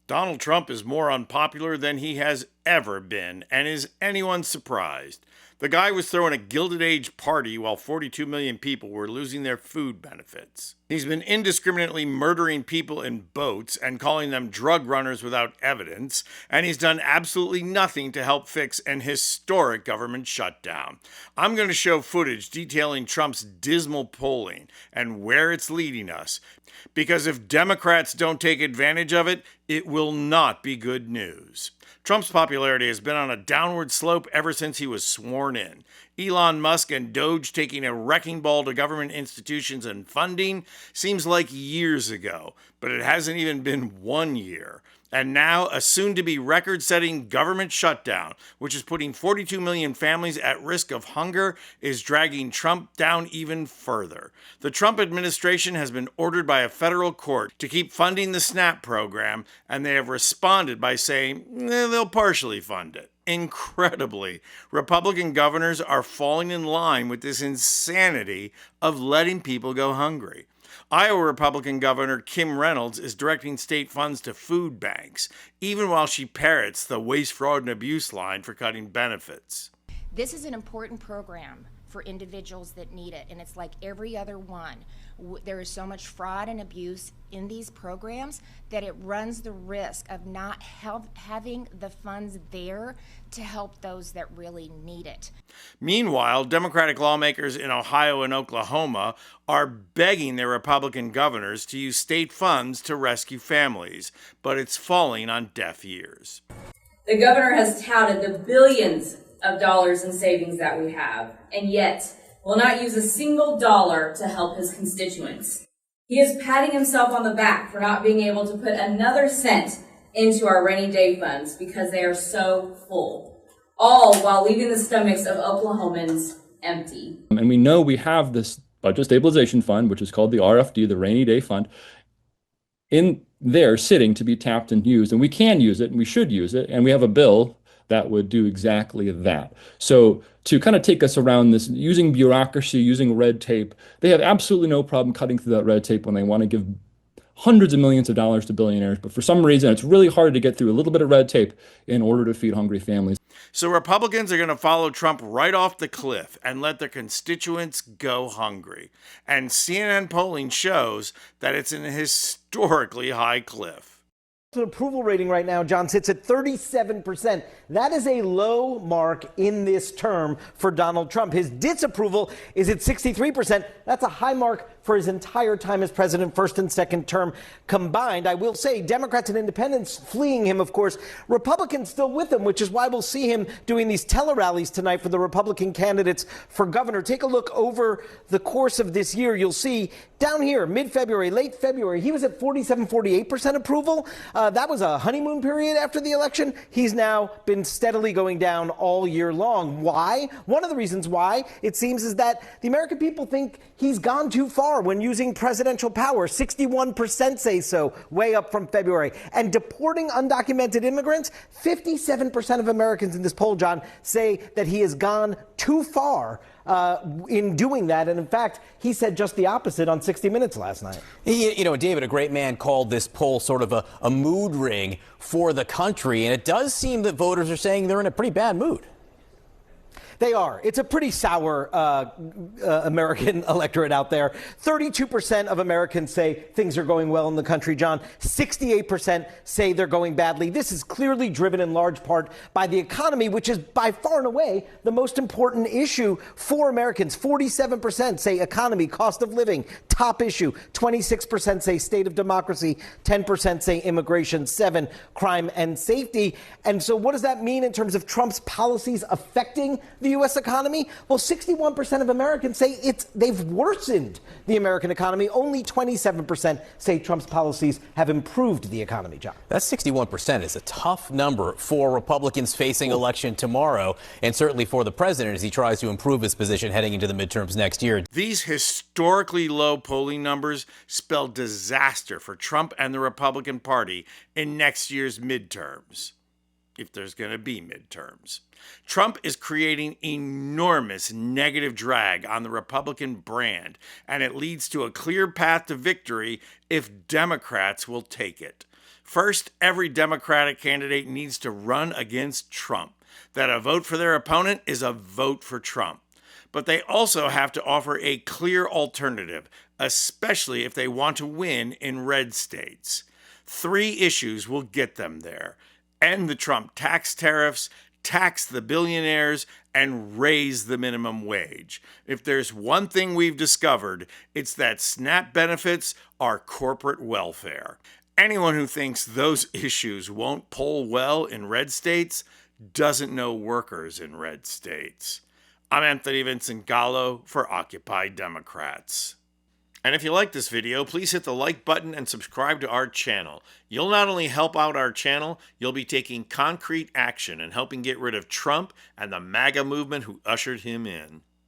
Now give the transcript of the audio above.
Donald Trump is more unpopular than he has ever been, and is anyone surprised? The guy was throwing a Gilded Age party while 42 million people were losing their food benefits. He's been indiscriminately murdering people in boats and calling them drug runners without evidence, and he's done absolutely nothing to help fix an historic government shutdown. I'm going to show footage detailing Trump's dismal polling and where it's leading us, because if Democrats don't take advantage of it, it will not be good news. Trump's popularity has been on a downward slope ever since he was sworn in. Elon Musk and Doge taking a wrecking ball to government institutions and funding seems like years ago, but it hasn't even been 1 year. And now, a soon-to-be record-setting government shutdown, which is putting 42 million families at risk of hunger, is dragging Trump down even further. The Trump administration has been ordered by a federal court to keep funding the SNAP program, and they have responded by saying they'll partially fund it. Incredibly, Republican governors are falling in line with this insanity of letting people go hungry. Iowa Republican Governor Kim Reynolds is directing state funds to food banks, even while she parrots the waste, fraud, and abuse line for cutting benefits. This is an important program for individuals that need it, and it's like every other one. There is so much fraud and abuse in these programs that it runs the risk of not having the funds there to help those that really need it. Meanwhile, Democratic lawmakers in Ohio and Oklahoma are begging their Republican governors to use state funds to rescue families, but it's falling on deaf ears. The governor has touted the billions of dollars in savings that we have, and yet will not use a single dollar to help his constituents. He is patting himself on the back for not being able to put another cent into our rainy day funds because they are so full, all while leaving the stomachs of Oklahomans empty. And we know we have this budget stabilization fund, which is called the RFD, the rainy day fund, in there sitting to be tapped and used. And we can use it and we should use it. And we have a bill that would do exactly that. So to kind of take us around this, using bureaucracy, using red tape, they have absolutely no problem cutting through that red tape when they want to give hundreds of millions of dollars to billionaires. But for some reason, it's really hard to get through a little bit of red tape in order to feed hungry families. So Republicans are going to follow Trump right off the cliff and let their constituents go hungry. And CNN polling shows that it's an historically high cliff. The approval rating right now, John, sits at 37%. That is a low mark in this term for Donald Trump. His disapproval is at 63%. That's a high mark for his entire time as president, first and second term combined. I will say Democrats and independents fleeing him, of course. Republicans still with him, which is why we'll see him doing these tele-rallies tonight for the Republican candidates for governor. Take a look over the course of this year. You'll see down here, mid-February, late February, he was at 47-48% approval. That was a honeymoon period after the election. He's now been steadily going down all year long. Why? One of the reasons why, it seems, is that the American people think he's gone too far when using presidential power. 61% say so, way up from February. And deporting undocumented immigrants, 57% of Americans in this poll, John, say that he has gone too far in doing that. And in fact, he said just the opposite on 60 Minutes last night. You know, David, a great man called this poll sort of a mood ring for the country. And it does seem that voters are saying they're in a pretty bad mood. They are. It's a pretty sour American electorate out there. 32% of Americans say things are going well in the country, John. 68% say they're going badly. This is clearly driven in large part by the economy, which is by far and away the most important issue for Americans. 47% say economy, cost of living, top issue. 26% say state of democracy. 10% say immigration. 7% crime and safety. And so what does that mean in terms of Trump's policies affecting the U.S. economy? Well, 61% of Americans say they've worsened the American economy. Only 27% say Trump's policies have improved the economy, John. That 61% is a tough number for Republicans facing election tomorrow, and certainly for the president as he tries to improve his position heading into the midterms next year. These historically low polling numbers spell disaster for Trump and the Republican Party in next year's midterms, if there's going to be midterms. Trump is creating enormous negative drag on the Republican brand, and it leads to a clear path to victory if Democrats will take it. First, every Democratic candidate needs to run against Trump. That a vote for their opponent is a vote for Trump. But they also have to offer a clear alternative, especially if they want to win in red states. 3 issues will get them there: end the Trump tax tariffs, tax the billionaires, and raise the minimum wage. If there's one thing we've discovered, it's that SNAP benefits are corporate welfare. Anyone who thinks those issues won't poll well in red states doesn't know workers in red states. I'm Anthony Vincent Gallo for Occupy Democrats. And if you like this video, please hit the like button and subscribe to our channel. You'll not only help out our channel, you'll be taking concrete action and helping get rid of Trump and the MAGA movement who ushered him in.